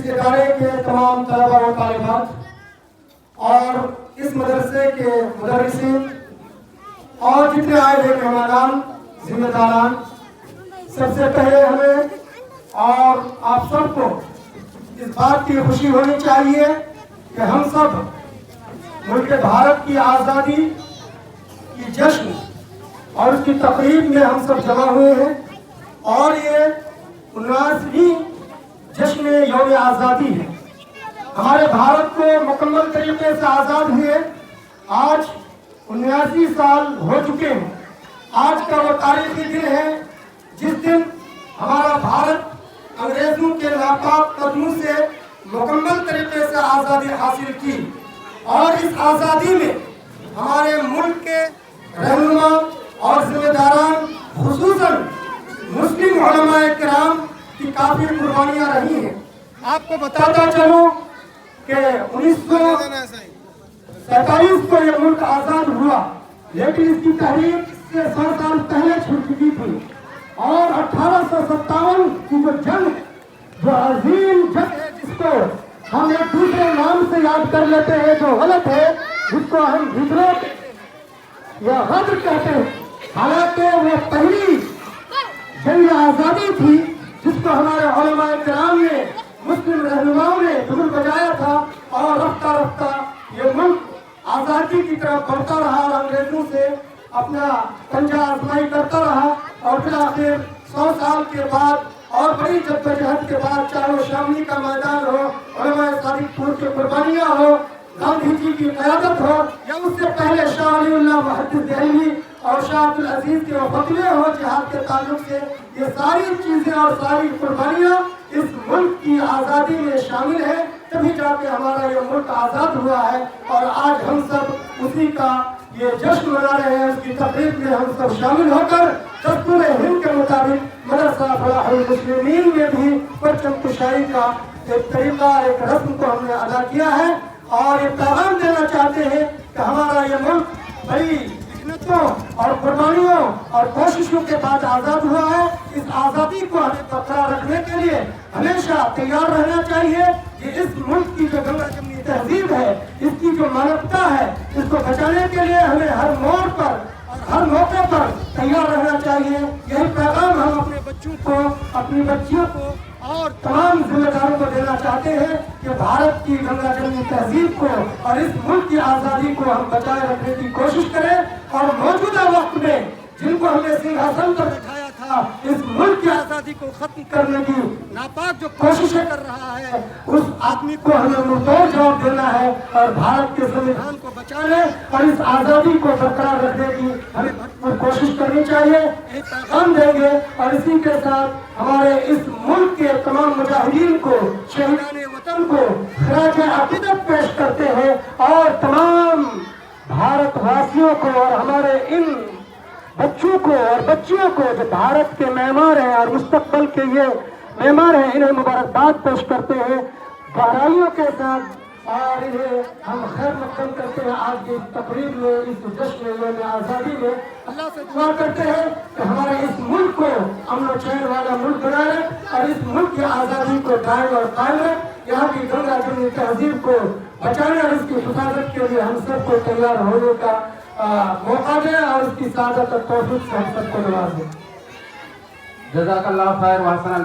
इस इदारे के तमाम तलबा व तालिबात और इस मदरसे के मुदर्रिसीन और जितने आए हुए मेहमानान जिम्मेदारान, सबसे पहले हमें और आप सबको इस बात की खुशी होनी चाहिए कि हम सब मुल्क भारत की आज़ादी की जश्न और उसकी तकरीब में हम सब जमा हुए हैं और ये 79वीं जश्न यौम आज़ादी है। हमारे भारत को मुकम्मल तरीके से आज़ाद हुए आज 79 साल हो चुके हैं। आज का वो तारीखी दिन है जिस दिन हमारा भारत अंग्रेजों के नापाक कदमों से मुकम्मल तरीके से आज़ादी हासिल की और इस आज़ादी में हमारे मुल्क के रहनुमा और जिम्मेदारान खुसूसन मुस्लिम उलमाए किराम की काफ़ी कुर्बानियाँ रही हैं। आपको बताता चलूँ कि 1947 को ये मुल्क आज़ाद हुआ, लेकिन इसकी तहरीर इससे 100 साल पहले छूट चुकी थी और 1857 की जो जंग, जो अजीम जंग है जिसको हम एक दूसरे नाम से याद कर लेते हैं जो गलत है, जिसको हम विद्रोह या गद्र कहते हैं, हालांकि वो पहली जंग आज़ादी थी जिसको हमारे उलमाए किराम ने, मुस्लिम रहनुमाओं ने दुरुल बजाया था और रफ्ता रफ्ता ये मुल्क आज़ादी की तरफ बढ़ता रहा और अंग्रेजों से अपना पंजा आजमाई करता रहा और फिर आखिर 100 साल के बाद और बड़ी जद्दोजहद के बाद, चाहे वो शामली का मैदान हो, उलमाए सादिकपुर की कुर्बानियाँ हो, गांधी जी की क़यादत हो या उससे पहले शाह वलीउल्लाह मुहद्दिस दिल्ली और शाह अब्दुल अजीज के फतवे हो जिहाद के ताल्लुक से, ये सारी चीज़ें और सारी कुर्बानियाँ इस मुल्क की आज़ादी में शामिल है। तभी जाके हमारा ये मुल्क आज़ाद हुआ है और आज हम सब उसी का ये जश्न मना रहे हैं। उसकी तकरीब में हम सब शामिल होकर दस्तूर हिंद के मुताबिक मदरसा फलाहुल मुस्लिमीन में भी परचम कुशाई का एक तरीका, एक रस्म को हमने अदा किया है और ये पैगाम देना चाहते हैं कि हमारा ये मुल्क बड़ी मेहनतों और कुर्बानियों और कोशिशों के बाद आज़ाद हुआ है। इस आज़ादी को हमें बरकरार रखने के लिए हमेशा तैयार रहना चाहिए कि इस मुल्क की जो गंगा जमनी तहजीब है, इसकी जो मानवता है, इसको बचाने के लिए हमें हर मोड़ पर और हर मौके पर तैयार रहना चाहिए। यही पैगाम हम अपने बच्चों को, अपनी बच्चियों को और तमाम जिम्मेदारों को देना चाहते हैं कि भारत की गंगा जमनी तहजीब को और इस मुल्क की आज़ादी को हम बचाए रखने की कोशिश करें और मौजूदा वक्त में जिनको हमने सिंहासन पर बैठाया था, इस मुल्क की आज़ादी को खत्म करने की नापाक जो कोशिशें कर रहा है, उस आदमी को हमें मुंहतोड़ जवाब देना है और भारत के संविधान को बचाने और इस आज़ादी को बरकरार रखने की हमें भरपूर कोशिश करनी चाहिए। यही पैगाम देंगे और इसी के साथ हमारे इस मुल्क के तमाम मुजाहिदीन को, शहीदान वतन को खराज अकीदत पेश करते हैं और तमाम भारतवासियों को और हमारे इन बच्चों को और बच्चियों को जो भारत के मेहमान हैं और मुस्तकबल के ये मेहमान हैं, इन्हें मुबारकबाद पेश करते हैं गहराइयों के साथ और इन्हें हम खैर मक़दम करते हैं। आज की तकरीब में, इस जश्न यौम आज़ादी में अल्लाह से दुआ करते हैं कि हमारे इस मुल्क को अमन और चैन वाला मुल्क बनाए और इस मुल्क की आज़ादी को दायम और कायम रहे। यहाँ की गंगा जमनी तहजीब को बचाने और इसकी हिफाजत के लिए हम सबको तैयार होने का मौका दें और उसकी सादत और तौफीक से हम सबको नवाज दें। जज़ाकल्लाह खैर व अहसन।